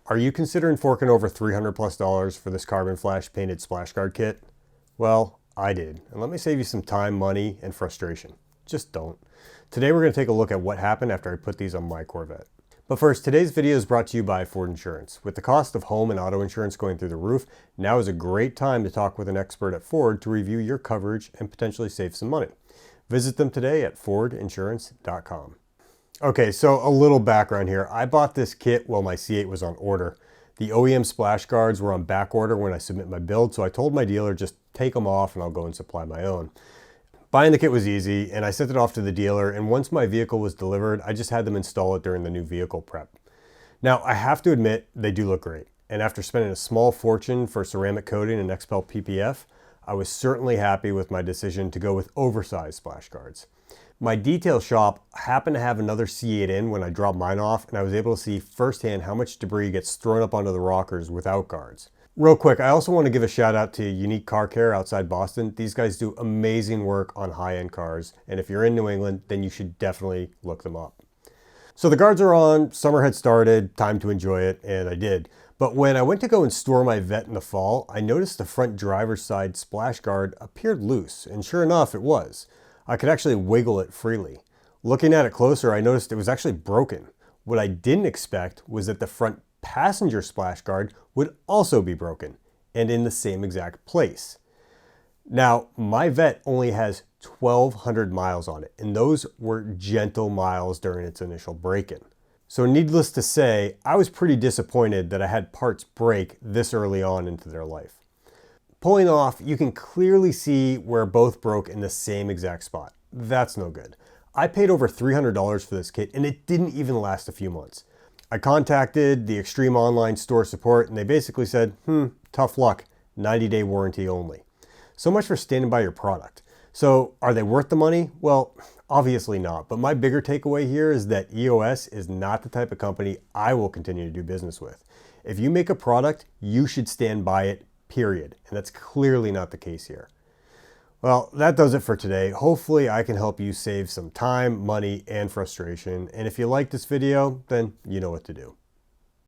Are you considering forking over $300+ for this carbon flash painted splash guard kit? Well, I did, and let me save you some time, money, and frustration. Just don't. Today we're going to take a look at what happened after I put these on my Corvette. But first, today's video is brought to you by Ford Insurance. With the cost of home and auto insurance going through the roof, now is a great time to talk with an expert at Ford to review your coverage and potentially save some money. Visit them today at fordinsurance.com. Okay, so a little background here. I bought this kit while my C8 was on order. The OEM splash guards were on back order when I submit my build, so I told my dealer just take them off and I'll go and supply my own. Buying the kit was easy, and I sent it off to the dealer, and once my vehicle was delivered, I just had them install it during the new vehicle prep. Now, I have to admit, they do look great, and after spending a small fortune for ceramic coating and XPEL PPF, I was certainly happy with my decision to go with oversized splash guards. My detail shop happened to have another C8 in when I dropped mine off, and I was able to see firsthand how much debris gets thrown up onto the rockers without guards. Real quick, I also want to give a shout out to Unique Car Care outside Boston. These guys do amazing work on high-end cars, and if you're in New England, then you should definitely look them up. So the guards are on, summer had started, time to enjoy it, and I did. But when I went to go and store my Vette in the fall, I noticed the front driver's side splash guard appeared loose, and sure enough, it was. I could actually wiggle it freely. Looking at it closer, I noticed it was actually broken. What I didn't expect was that the front passenger splash guard would also be broken, and in the same exact place. Now, my Vette only has 1,200 miles on it, and those were gentle miles during its initial break-in. So needless to say, I was pretty disappointed that I had parts break this early on into their life. Pulling off, you can clearly see where both broke in the same exact spot. That's no good. I paid over $300 for this kit, and it didn't even last a few months. I contacted the ExtremeOnlineStore support, and they basically said, tough luck, 90-day warranty only. So much for standing by your product. So are they worth the money? Well, obviously not, but my bigger takeaway here is that EOS is not the type of company I will continue to do business with. If you make a product, you should stand by it, period. And that's clearly not the case here. Well, that does it for today. Hopefully I can help you save some time, money, and frustration. And if you like this video, then you know what to do.